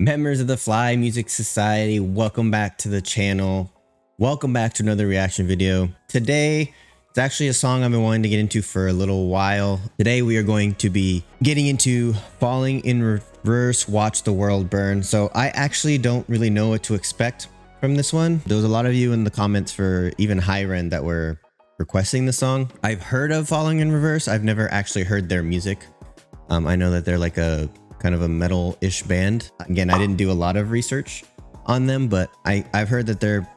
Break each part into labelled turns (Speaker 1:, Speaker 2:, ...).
Speaker 1: Members of the Fly Music Society, welcome back to the channel. Welcome back to another reaction video. Today, it's actually a song I've been wanting to get into for a little while. Today, we are going to be getting into Falling in Reverse, Watch the World Burn. So I actually don't really know what to expect from this one. There was a lot of you in the comments for even higher end that were requesting the song. I've heard of Falling in Reverse. I've never actually heard their music. I know that they're like a kind of a metal-ish band. Again, I didn't do a lot of research on them, but I've heard that they're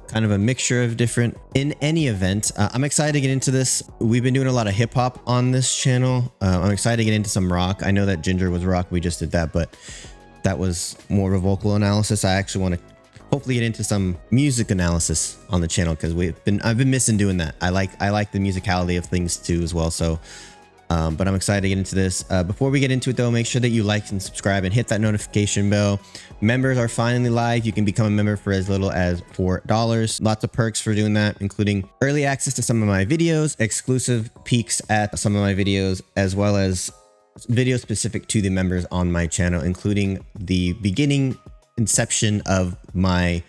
Speaker 1: kind of a mixture of different. In any event, I'm excited to get into this. We've been doing a lot of hip-hop on this channel. I'm excited to get into some rock. I know that Ginger was rock, we just did that, but that was more of a vocal analysis. I actually want to hopefully get into some music analysis on the channel because I've been missing doing that. I like the musicality of things too as well. So but I'm excited to get into this. Before we get into it though, make sure that you like and subscribe and hit that notification bell. Members are finally live. You can become a member for as little as $4. Lots of perks for doing that, including early access to some of my videos, exclusive peeks at some of my videos, as well as videos specific to the members on my channel, including the beginning inception of my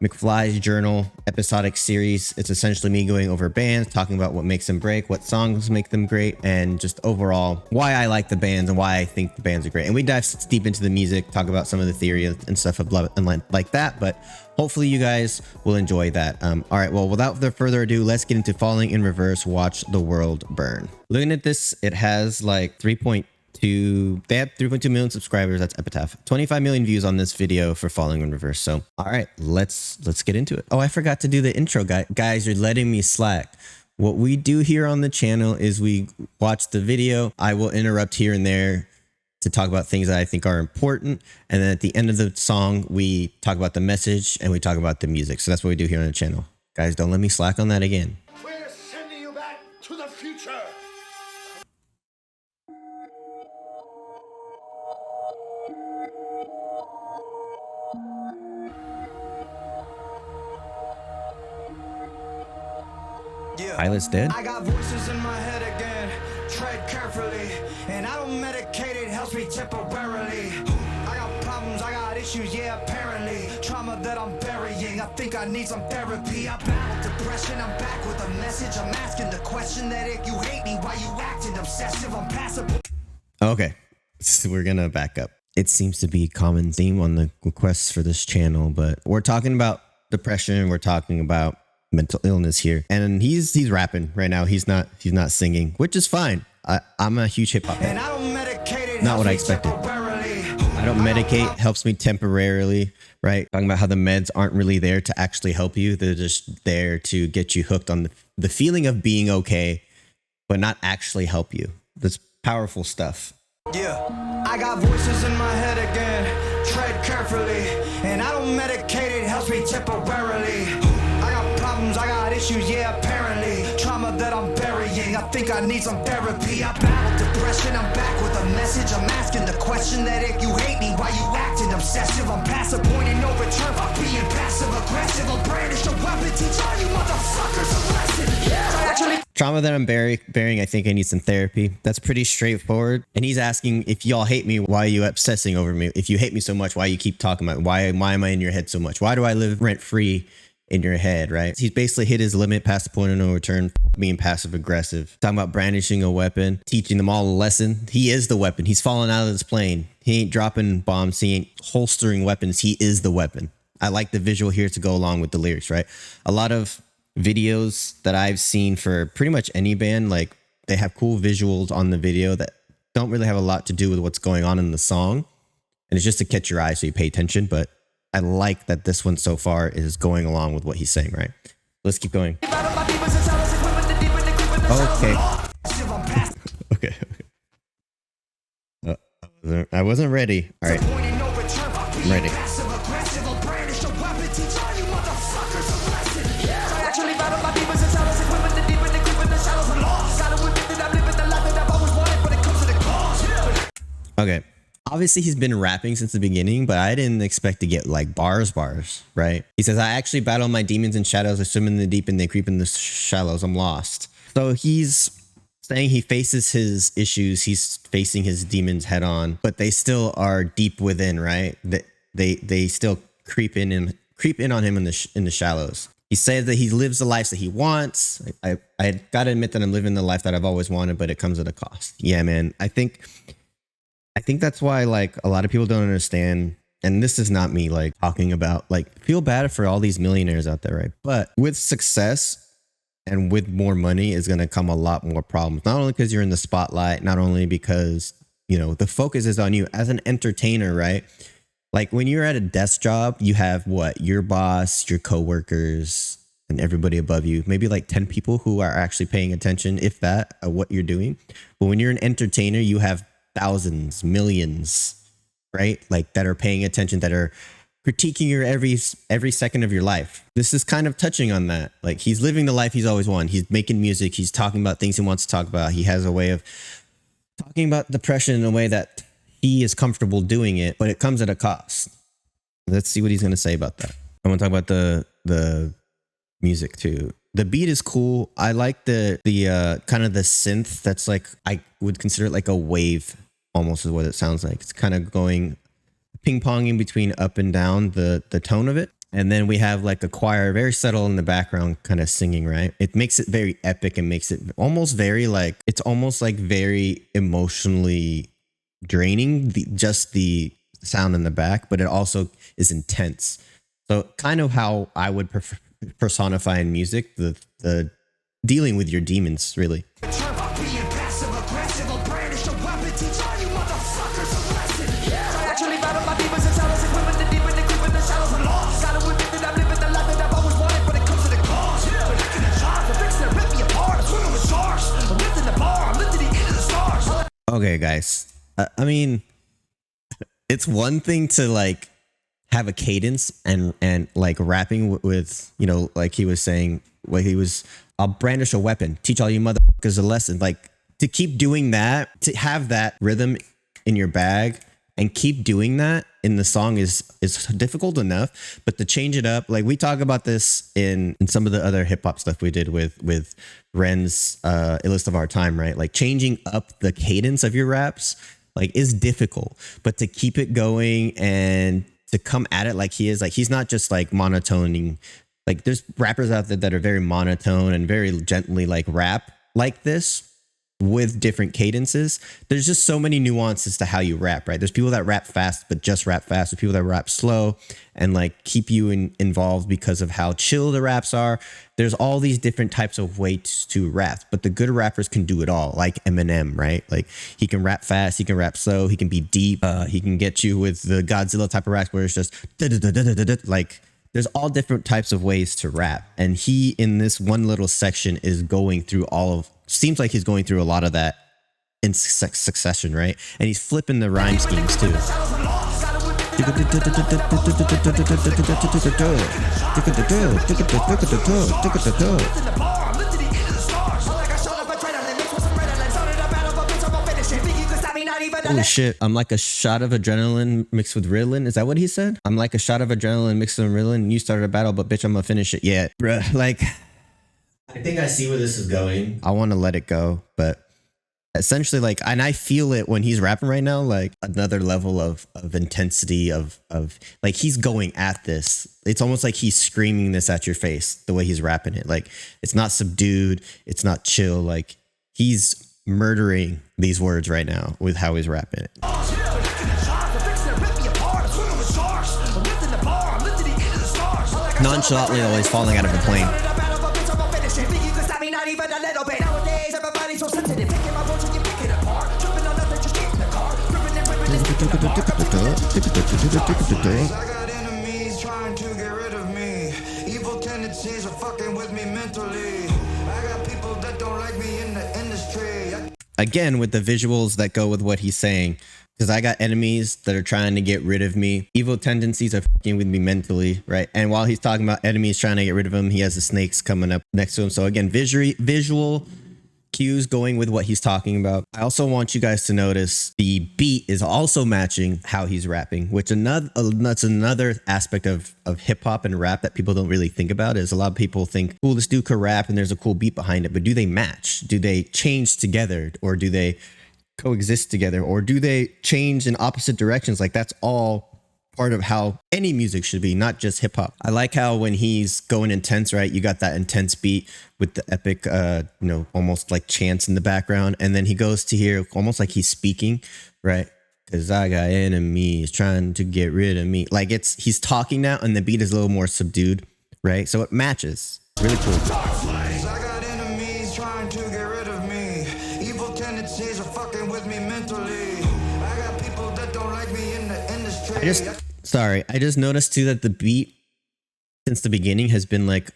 Speaker 1: McFly's Journal episodic series. It's essentially me going over bands, talking about what makes them break, what songs make them great, and just overall why I like the bands and why I think the bands are great. And we dive deep into the music, talk about some of the theory and stuff like that, but hopefully you guys will enjoy that. All right, well, without further ado, let's get into Falling in Reverse, Watch the World Burn. Looking at this, it has like they have 3.2 million subscribers. That's Epitaph. 25 million views on this video for Falling in Reverse. So, all right, let's get into it. Oh, I forgot to do the intro, guys. You're letting me slack. What we do here on the channel is we watch the video. I will interrupt here and there to talk about things that I think are important. And then at the end of the song, we talk about the message and we talk about the music. So that's what we do here on the channel. Guys, don't let me slack on that again.
Speaker 2: We're sending you back to the future.
Speaker 1: Yeah. Pilot's dead.
Speaker 3: I got voices in my head again. Tread carefully, and I don't medicate. It helps me temporarily. I got problems, I got issues, yeah, apparently. Trauma that I'm burying. I think I need some therapy. I battle depression. I'm back with a message. I'm asking the question that if you hate me, why you acting obsessive? I'm passive.
Speaker 1: Okay, so we're gonna back up. It seems to be a common theme on the requests for this channel, but we're talking about depression. We're talking about mental illness here, and he's rapping right now. He's not singing, which is fine. I'm a huge hip hop fan.
Speaker 3: And I don't medicate.
Speaker 1: Not what I expected. I don't medicate. Helps me temporarily, right? Talking about how the meds aren't really there to actually help you. They're just there to get you hooked on the feeling of being okay, but not actually help you. That's powerful stuff.
Speaker 3: Yeah, I got voices in my head again. Tread carefully, and I don't medicate. It helps me temporarily. I got issues, yeah, apparently. Trauma that I'm burying. I think I need some therapy. I battle depression. I'm back with a message. I'm asking the question that if you hate me, why you acting obsessive? I'm past a point and no return by being passive aggressive. I'll brandish a weapon, teach all you motherfuckers a lesson. Yeah.
Speaker 1: Trauma that I'm bearing, I think I need some therapy. That's pretty straightforward. And he's asking, if y'all hate me, why are you obsessing over me? If you hate me so much, why you keep talking about it? Why am I in your head so much? Why do I live rent free in your head, right? He's basically hit his limit past the point of no return, being passive aggressive, talking about brandishing a weapon, teaching them all a lesson. He is the weapon. He's falling out of this plane. He ain't dropping bombs. He ain't holstering weapons. He is the weapon. I like the visual here to go along with the lyrics, right? A lot of videos that I've seen for pretty much any band, like they have cool visuals on the video that don't really have a lot to do with what's going on in the song. And it's just to catch your eye so you pay attention. But I like that this one so far is going along with what he's saying, right? Let's keep going. Okay. Okay. I wasn't ready. All right. I'm ready. Okay. Obviously, he's been rapping since the beginning, but I didn't expect to get like bars, right? He says, I actually battle my demons and shadows. I swim in the deep and they creep in the shallows. I'm lost. So he's saying he faces his issues, he's facing his demons head on, but they still are deep within, right? They still creep in on him in the shallows. He says that he lives the life that he wants. I gotta admit that I'm living the life that I've always wanted, but it comes at a cost. Yeah, man. I think that's why like a lot of people don't understand. And this is not me like talking about like feel bad for all these millionaires out there, right? But with success and with more money is going to come a lot more problems. Not only because you're in the spotlight, not only because, you know, the focus is on you as an entertainer, right? Like when you're at a desk job, you have what? Your boss, your coworkers, and everybody above you. Maybe like 10 people who are actually paying attention, if that, at what you're doing. But when you're an entertainer, you have thousands, millions, right? Like that are paying attention, that are critiquing your every second of your life. This is kind of touching on that. Like he's living the life he's always wanted. He's making music. He's talking about things he wants to talk about. He has a way of talking about depression in a way that he is comfortable doing it, but it comes at a cost. Let's see what he's going to say about that. I want to talk about the music too. The beat is cool. I like the kind of the synth that's like, I would consider it like a wave almost is what it sounds like. It's kind of going ping-ponging between up and down the tone of it. And then we have like a choir very subtle in the background kind of singing, right? It makes it very epic and makes it almost very like, it's almost like very emotionally draining, just the sound in the back, but it also is intense. So kind of how I would personify in music, the dealing with your demons, really. Okay, guys. I mean, it's one thing to like have a cadence and like rapping with, you know, like he was saying, like he was, I'll brandish a weapon, teach all you motherfuckers a lesson. Like to keep doing that, to have that rhythm in your bag and keep doing that in the song is difficult enough, but to change it up, like we talk about this in some of the other hip hop stuff we did with Ren's Illest of Our Time, right? Like changing up the cadence of your raps like is difficult, but to keep it going and to come at it like he is, like he's not just like monotoning. Like there's rappers out there that are very monotone and very gently like rap like this with different cadences. There's just so many nuances to how you rap, right? There's people that rap fast but just rap fast. There's people that rap slow and like keep you involved because of how chill the raps are. There's all these different types of ways to rap, but the good rappers can do it all, like Eminem, right? Like he can rap fast, he can rap slow, he can be deep, he can get you with the Godzilla type of raps where it's just like there's all different types of ways to rap. And he, in this one little section, is going through seems like he's going through a lot of that in succession, right? And he's flipping the rhyme schemes too. Holy shit, I'm like a shot of adrenaline mixed with Ritalin. Is that what he said? I'm like a shot of adrenaline mixed with Ritalin. You started a battle, but bitch, I'm gonna finish it. Yeah, bruh, like, I think I see where this is going. I want to let it go, but essentially, like, and I feel it when he's rapping right now, like another level of intensity of like he's going at this. It's almost like he's screaming this at your face, the way he's rapping it. Like it's not subdued, it's not chill. Like he's murdering these words right now with how he's rapping it. Nonchalantly always falling out of a plane.
Speaker 3: I got enemies trying to get rid of me. Evil tendencies are fucking with me mentally. I got people that don't like me in the industry.
Speaker 1: Again, with the visuals that go with what he's saying, because I got enemies that are trying to get rid of me. Evil tendencies are fucking with me mentally, right? And while he's talking about enemies trying to get rid of him, he has the snakes coming up next to him. So again, visual cues going with what he's talking about. I also want you guys to notice the beat is also matching how he's rapping, which that's another aspect of hip hop and rap that people don't really think about. Is a lot of people think, "Cool, this dude could rap and there's a cool beat behind it," but do they match? Do they change together, or do they coexist together, or do they change in opposite directions? Like, that's all part of how any music should be, not just hip hop. I like how when he's going intense, right, you got that intense beat with the epic almost like chants in the background, and then he goes to here almost like he's speaking, right? Because I got enemies trying to get rid of me. Like, he's talking now, and the beat is a little more subdued, right? So it matches. Really cool.
Speaker 3: I got enemies trying to get rid of me. Evil tendencies are fucking with me mentally. I got people that don't like me in the industry.
Speaker 1: I just noticed too that the beat since the beginning has been like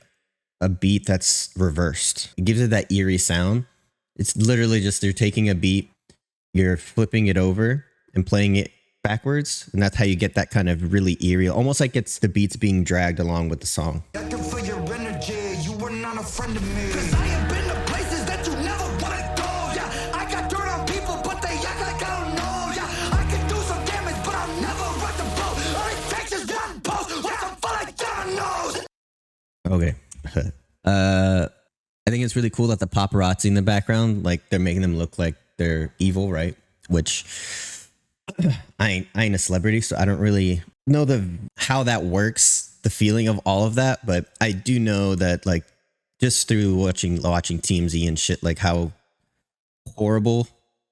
Speaker 1: a beat that's reversed. It gives it that eerie sound. It's literally just you're taking a beat, you're flipping it over and playing it backwards, and that's how you get that kind of really eerie, almost like it's the beats being dragged along with the song.
Speaker 3: Thank you for your energy. You were not a friend of me. 'Cause I have been to places that you never wanna go. Yeah, I got dirt on people, but they act like I don't know. Yeah, I can do some damage, but I'll never rock the boat. All it takes is one post, watch them fall like dominoes.
Speaker 1: Okay. I think it's really cool that the paparazzi in the background, like, they're making them look like they're evil, right? Which I ain't a celebrity, so I don't really know how that works, the feeling of all of that. But I do know that, like, just through watching TMZ and shit, like how horrible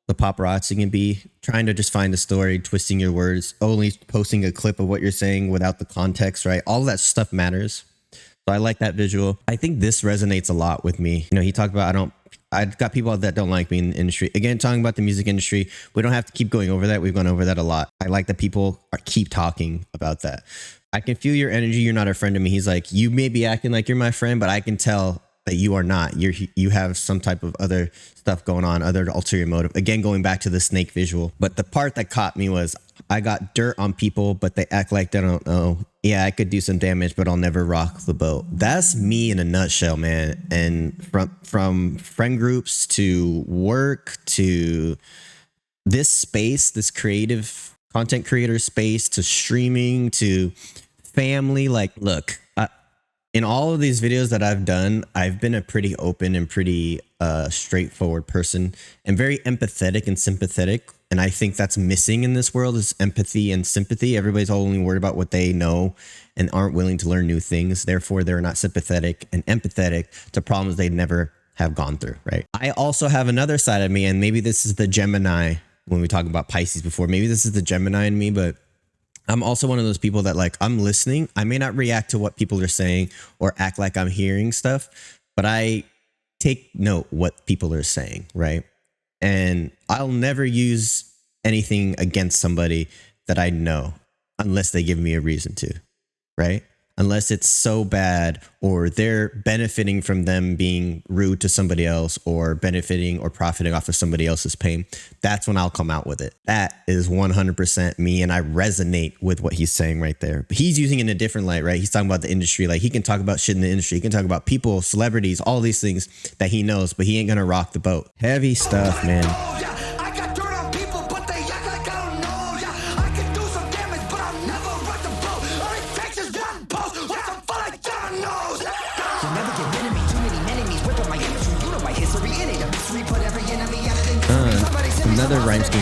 Speaker 1: the paparazzi can be, trying to just find a story, twisting your words, only posting a clip of what you're saying without the context, right? All that stuff matters. So I like that visual. I think this resonates a lot with me. You know, he talked about, I've got people that don't like me in the industry. Again, talking about the music industry, we don't have to keep going over that. We've gone over that a lot. I like that people keep talking about that. I can feel your energy. You're not a friend to me. He's like, you may be acting like you're my friend, but I can tell that you are not. You have some type of other stuff going on, other ulterior motive. Again, going back to the snake visual. But the part that caught me was, I got dirt on people, but they act like they don't know. Yeah, I could do some damage, but I'll never rock the boat. That's me in a nutshell, man. And from friend groups to work to this space, this creative content creator space, to streaming, to family. Like, look, in all of these videos that I've done, I've been a pretty open and pretty straightforward person, and very empathetic and sympathetic. And I think that's missing in this world, is empathy and sympathy. Everybody's only worried about what they know and aren't willing to learn new things. Therefore, they're not sympathetic and empathetic to problems they never have gone through, right? I also have another side of me, and maybe this is the Gemini when we talk about Pisces before. Maybe this is the Gemini in me, but I'm also one of those people that, like, I'm listening. I may not react to what people are saying or act like I'm hearing stuff, but I take note what people are saying, right? And I'll never use anything against somebody that I know unless they give me a reason to, right? Unless it's so bad, or they're benefiting from them being rude to somebody else, or benefiting or profiting off of somebody else's pain. That's when I'll come out with it. That is 100% me, and I resonate with what he's saying right there. But he's using it in a different light, right? He's talking about the industry. Like, he can talk about shit in the industry. He can talk about people, celebrities, all these things that he knows, but he ain't gonna rock the boat. Heavy stuff, man. Another rhyme scheme.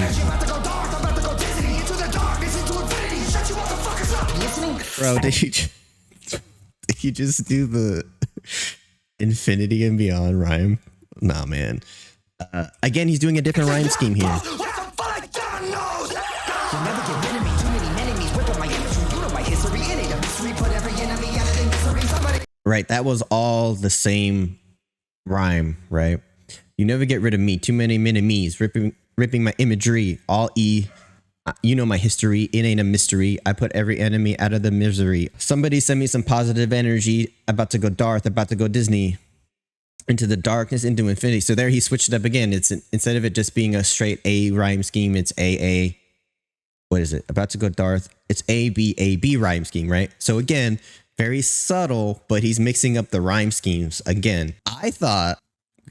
Speaker 1: Bro, did you just do the infinity and beyond rhyme? Nah, man. Again, he's doing a different rhyme scheme here. Right, that was all the same rhyme, right? You never get rid of me. Too many mini-me's. Ripping my imagery. All E. You know my history. It ain't a mystery. I put every enemy out of the misery. Somebody send me some positive energy. About to go Darth. About to go Disney. Into the darkness, into infinity. So there he switched it up again. It's instead of it just being a straight A rhyme scheme, it's A. What is it? About to go Darth. It's A B rhyme scheme, right? So again, very subtle, but he's mixing up the rhyme schemes again. I thought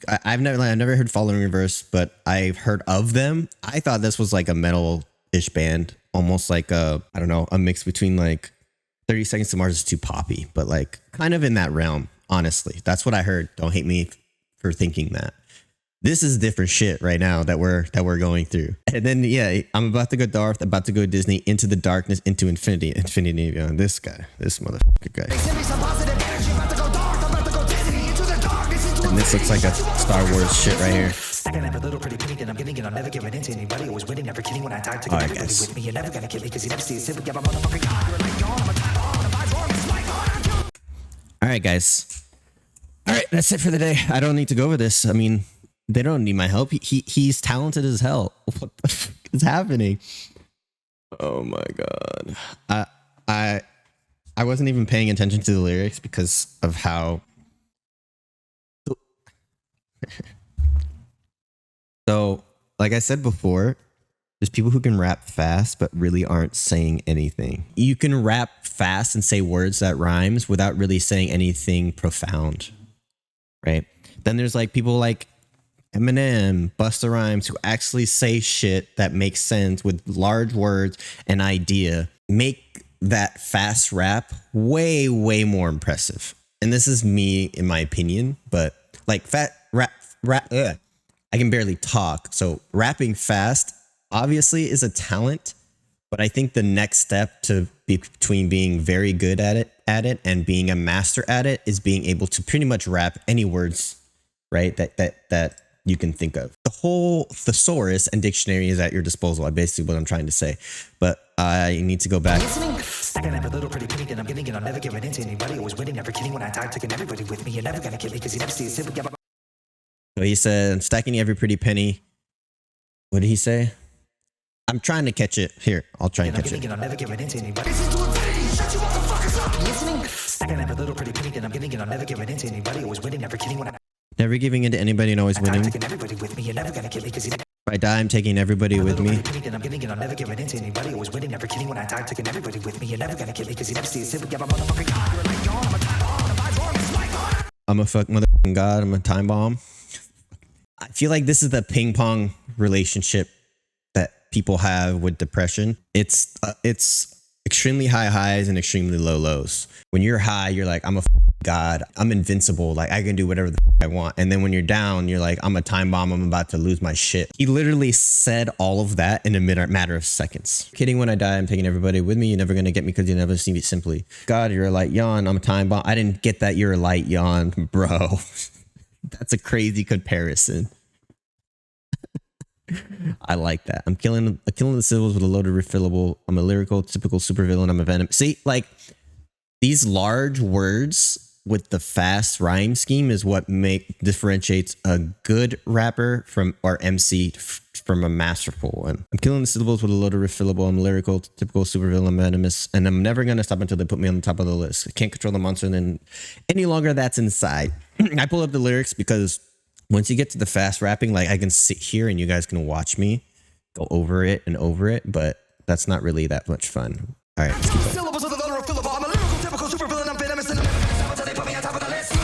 Speaker 1: I've never heard Fallen in Reverse, but I've heard of them. I thought this was like a metal-ish band, almost like a, I don't know, a mix between like 30 Seconds to Mars is too poppy, but like kind of in that realm. Honestly, that's what I heard. Don't hate me for thinking that. This is different shit right now that we're going through. And then yeah, I'm about to go Darth, about to go Disney, Into the Darkness, into Infinity. This guy, this motherfucker guy. And this looks like a Star Wars shit right here. Alright, guys. Alright, guys. Alright, that's it for the day. I don't need to go over this. I mean, they don't need my help. He's talented as hell. What the fuck is happening? Oh my god. I wasn't even paying attention to the lyrics because of how. So, like I said before, there's people who can rap fast but really aren't saying anything. You can rap fast and say words that rhymes without really saying anything profound, right? Then there's like people like Eminem, Busta Rhymes, who actually say shit that makes sense with large words and idea, make that fast rap way, way more impressive. And this is me, in my opinion, but like fat rap, I can barely talk. So rapping fast obviously is a talent, but I think the next step to be between being very good at it and being a master at it is being able to pretty much rap any words, right? That you can think of. The whole thesaurus and dictionary is at your disposal. Basically what I'm trying to say, but I need to go back.
Speaker 3: Stacking up a little pretty penny, then I'm getting it. I'm never giving in to anybody. Always winning, never kidding. When I die, taking everybody with me. You're never gonna kill me because you never see a simple.
Speaker 1: So he said, I'm stacking every pretty penny. What did he say? I'm trying to catch it. Here, I'll try and catch it.
Speaker 3: I'm never giving in to anybody. Stacking up a little pretty penny, then I'm getting it. I'm never giving in to anybody. Always winning, never kidding. When I
Speaker 1: never giving in to anybody and always winning. If I die, I'm taking everybody with me.
Speaker 3: I'm getting it. I'm never giving in to anybody. Always winning, never kidding. When I die, taking everybody with me. You're never gonna kill me because you never see a simple.
Speaker 1: I'm a fuck motherfucking god. I'm a time bomb. I feel like this is the ping pong relationship that people have with depression. It's extremely high highs and extremely low lows. When you're high, you're like, I'm a god. I'm invincible. Like I can do whatever the I want. And then when you're down, you're like, I'm a time bomb. I'm about to lose my shit. He literally said all of that in a matter of seconds. Kidding, when I die, I'm taking everybody with me. You're never going to get me because you never see me simply. God, you're a light yawn. I'm a time bomb. I didn't get that. You're a light yawn, bro. That's a crazy comparison. I like that. I'm killing the syllables with a loaded refillable. I'm a lyrical, typical supervillain. I'm a venom. See, like these large words with the fast rhyme scheme is what differentiates a good rapper from or MC from a masterful one. I'm killing the syllables with a loaded refillable. I'm lyrical, typical supervillain. I'm venomous, and I'm never gonna stop until they put me on the top of the list. I can't control the monster and any longer that's inside. I pull up the lyrics because once you get to the fast rapping, like I can sit here and you guys can watch me go over it and over it, but that's not really that much fun. All right, let's keep going.
Speaker 3: Syllables of the letter of Philip. I'm a lyrical, typical supervillain. I'm venomous and I'm until they put me on top of the list. I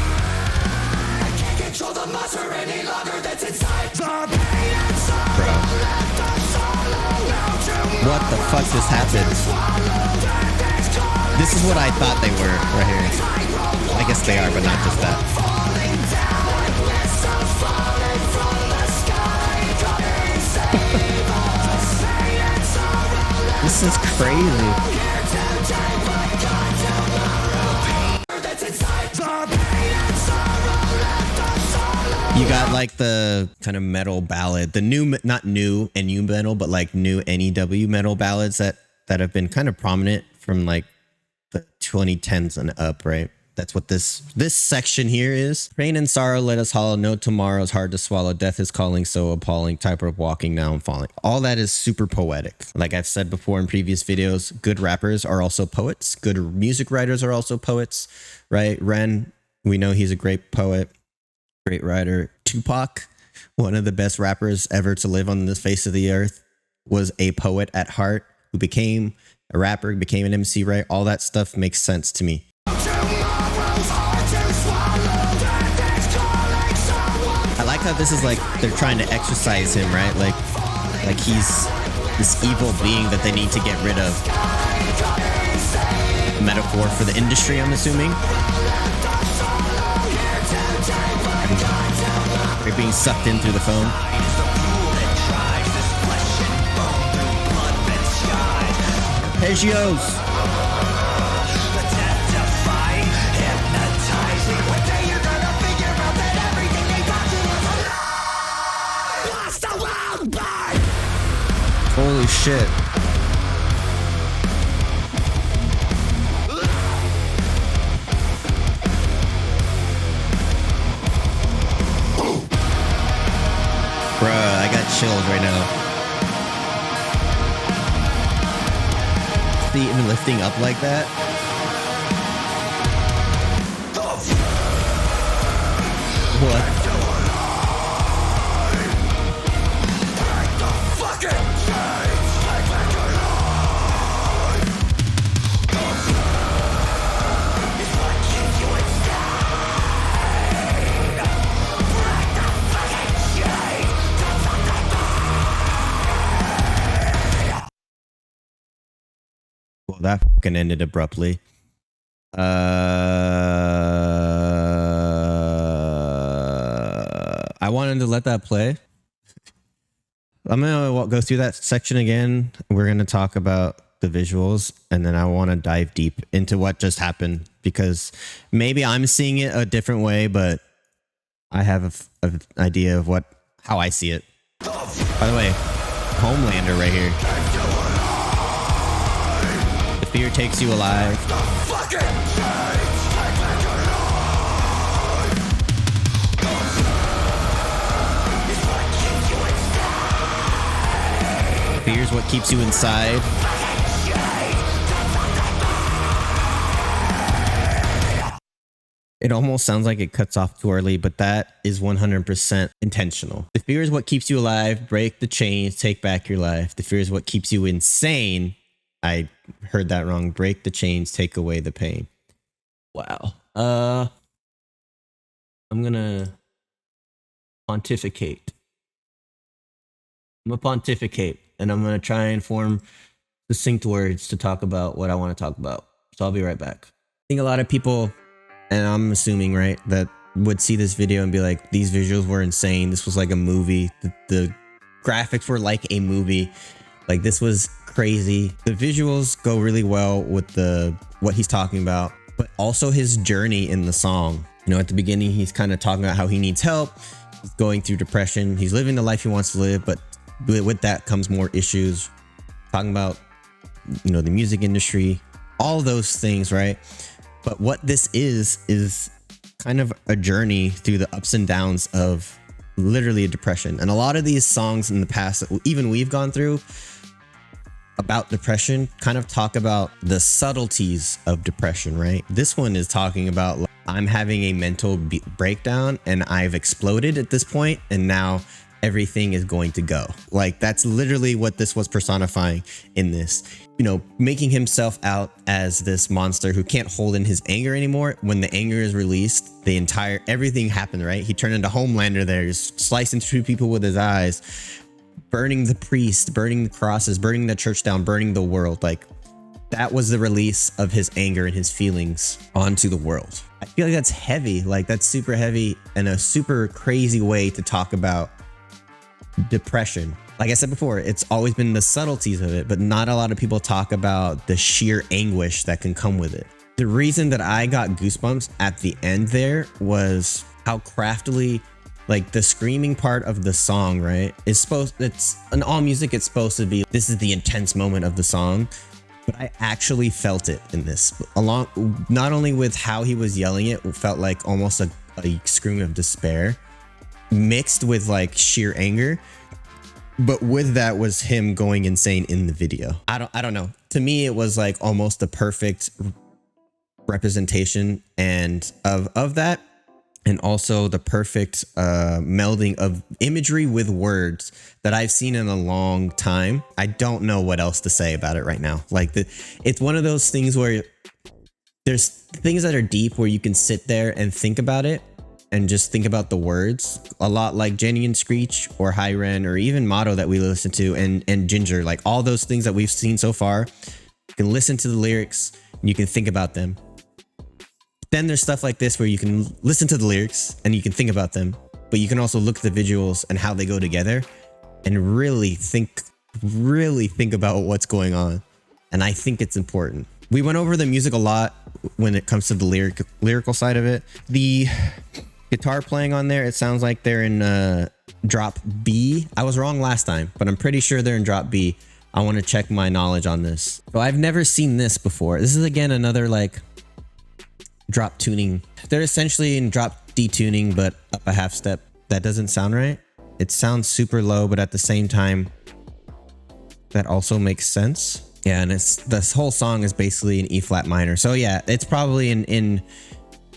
Speaker 3: can't control the monster any longer that's inside. The pain and sorrow left us all alone.
Speaker 1: What the fuck just happened? This is what I thought they were right here. I guess they are, but not just that. This is crazy. You got like the kind of metal ballad, the new, not new and new metal, but like new NEW metal ballads that have been kind of prominent from like the 2010s and up, right? That's what this section here is. Pain and sorrow let us hollow. No tomorrow is hard to swallow. Death is calling, so appalling. Type of walking, now I'm falling. All that is super poetic. Like I've said before in previous videos, good rappers are also poets. Good music writers are also poets, right? Ren, we know he's a great poet, great writer. Tupac, one of the best rappers ever to live on the face of the earth, was a poet at heart who became a rapper, became an MC, right? All that stuff makes sense to me. I like how this is like they're trying to exorcise him, right? Like he's this evil being that they need to get rid of. A metaphor for the industry, I'm assuming. They're being sucked in through the phone. Arpeggios. Holy shit. Bruh, I got chills right now. See him lifting up like that? What? Well, that fucking ended abruptly. I wanted to let that play. I'm gonna go through that section again. We're gonna talk about the visuals, and then I want to dive deep into what just happened, because maybe I'm seeing it a different way, but I have an idea of how I see it. By the way, Homelander right here. The fear takes you alive. Fear's what keeps you inside. It almost sounds like it cuts off too early, but that is 100% intentional. The fear is what keeps you alive. Break the chains, take back your life. The fear is what keeps you insane. I heard that wrong. Break the chains, take away the pain. Wow. I'm gonna pontificate. I'm gonna pontificate, and I'm gonna try and form succinct words to talk about what I want to talk about. So I'll be right back. I think a lot of people, and I'm assuming, right, that would see this video and be like, these visuals were insane. This was like a movie. The graphics were like a movie. Like, this was crazy. The visuals go really well with what he's talking about, but also his journey in the song. You know, at the beginning, he's kind of talking about how he needs help. He's going through depression. He's living the life he wants to live, but with that comes more issues. Talking about, you know, the music industry, all those things, right? But what this is kind of a journey through the ups and downs of literally a depression. And a lot of these songs in the past that even we've gone through about depression kind of talk about the subtleties of depression, right? This one is talking about, like, I'm having a mental breakdown and I've exploded at this point, and now everything is going to go. Like, that's literally what this was personifying in this. You know, making himself out as this monster who can't hold in his anger anymore. When the anger is released, everything happened, right? He turned into Homelander there, just slicing through people with his eyes, burning the priest, burning the crosses, burning the church down, burning the world. Like, that was the release of his anger and his feelings onto the world. I feel like that's heavy. Like, that's super heavy and a super crazy way to talk about depression. Like I said before, it's always been the subtleties of it, but not a lot of people talk about the sheer anguish that can come with it. The reason that I got goosebumps at the end there was how craftily, like, the screaming part of the song, right? It's in all music, it's supposed to be, this is the intense moment of the song, but I actually felt it in this. Not only with how he was yelling it felt like almost a scream of despair mixed with like sheer anger, but with that was him going insane in the video. I don't know. To me, it was like almost the perfect representation of that, and also the perfect melding of imagery with words that I've seen in a long time. I don't know what else to say about it right now. Like, it's one of those things where there's things that are deep where you can sit there and think about it, and just think about the words a lot, like Jenny and Screech or Hyren or even Motto that we listen to, and Ginger, like all those things that we've seen so far. You can listen to the lyrics and you can think about them. Then there's stuff like this where you can listen to the lyrics and you can think about them, but you can also look at the visuals and how they go together and really think about what's going on. And I think it's important. We went over the music a lot when it comes to the lyrical side of it. The guitar playing on there, it sounds like they're in drop B. I was wrong last time, but I'm pretty sure they're in drop B. I want to check my knowledge on this. So I've never seen this before. This is again another like drop tuning. They're essentially in drop D tuning, but up a half step. That doesn't sound right. It sounds super low, but at the same time, that also makes sense. Yeah, and this whole song is basically an E flat minor. So yeah, it's probably in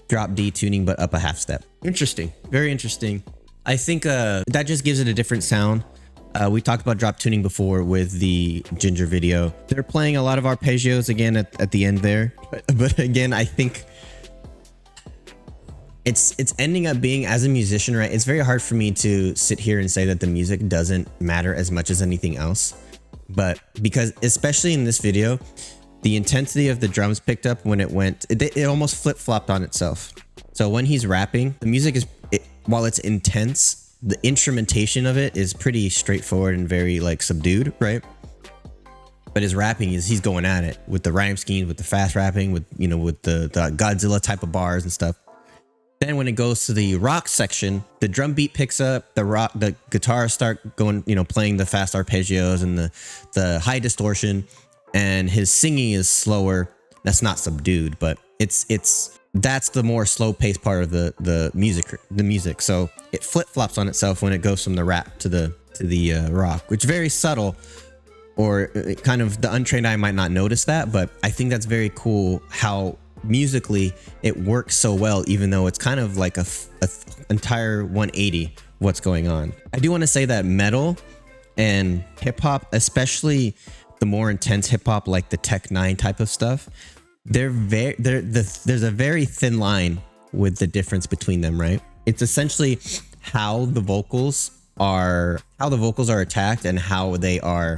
Speaker 1: drop D tuning, but up a half step. Interesting, very interesting. I think that just gives it a different sound. We talked about drop tuning before with the Ginger video. They're playing a lot of arpeggios again at the end there, but again, I think it's ending up being, as a musician, right? It's very hard for me to sit here and say that the music doesn't matter as much as anything else. But because especially in this video, the intensity of the drums picked up when it almost flip-flopped on itself. So when he's rapping, the music while it's intense, the instrumentation of it is pretty straightforward and very like subdued, right? But his rapping he's going at it with the rhyme schemes, with the fast rapping, with the Godzilla type of bars and stuff. Then when it goes to the rock section, the drum beat picks up, the guitars start going, playing the fast arpeggios and the high distortion, and his singing is slower. That's not subdued, but that's the more slow paced part of the music. So it flip flops on itself when it goes from the rap to the rock, which is very subtle, or kind of the untrained eye might not notice that, but I think that's very cool how musically it works so well, even though it's kind of like a entire 180 what's going on. I do want to say that metal and hip hop, especially the more intense hip hop like the Tech 9 type of stuff, there's a very thin line with the difference between them, right? It's essentially how the vocals are attacked and how they are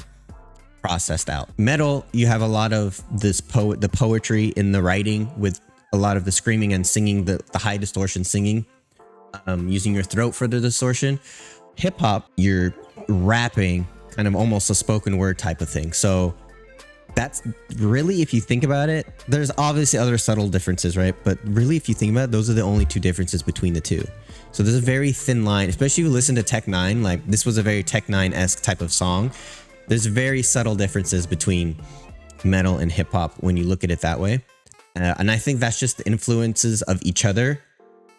Speaker 1: processed out. Metal, you have a lot of the poetry in the writing, with a lot of the screaming and singing, the high distortion singing, using your throat for the distortion. Hip hop, you're rapping, kind of almost a spoken word type of thing. So that's really, if you think about it, there's obviously other subtle differences, right? But really, if you think about it, those are the only two differences between the two. So there's a very thin line, especially if you listen to Tech 9, like this was a very Tech 9-esque type of song. There's very subtle differences between metal and hip hop when you look at it that way. And I think that's just the influences of each other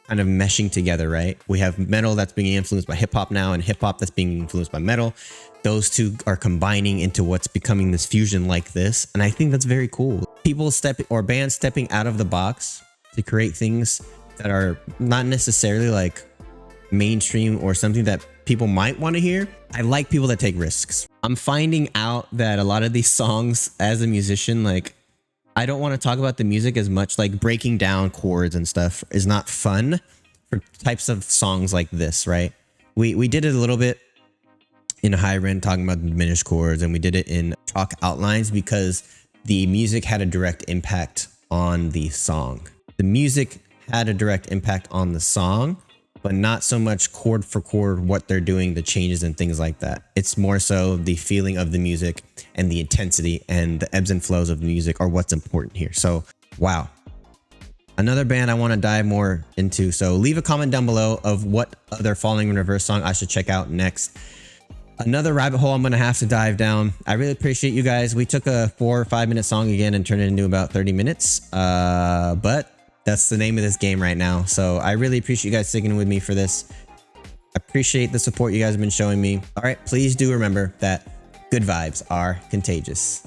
Speaker 1: kind of meshing together, right? We have metal that's being influenced by hip hop now, and hip hop that's being influenced by metal. Those two are combining into what's becoming this fusion like this. And I think that's very cool. Bands stepping out of the box to create things that are not necessarily like mainstream or something that people might want to hear. I like people that take risks. I'm finding out that a lot of these songs, as a musician, like I don't want to talk about the music as much. Like breaking down chords and stuff is not fun for types of songs like this, right? We did it a little bit in High Rent, talking about diminished chords, and we did it in Chalk Outlines because the music had a direct impact on the song. The music had a direct impact on the song, but not so much chord for chord what they're doing, the changes and things like that. It's more so the feeling of the music and the intensity and the ebbs and flows of the music are what's important here. So, wow. Another band I want to dive more into. So leave a comment down below of what other Falling in Reverse song I should check out next. Another rabbit hole I'm going to have to dive down. I really appreciate you guys. We took a 4 or 5 minute song again and turned it into about 30 minutes. But that's the name of this game right now. So I really appreciate you guys sticking with me for this. I appreciate the support you guys have been showing me. All right, please do remember that good vibes are contagious.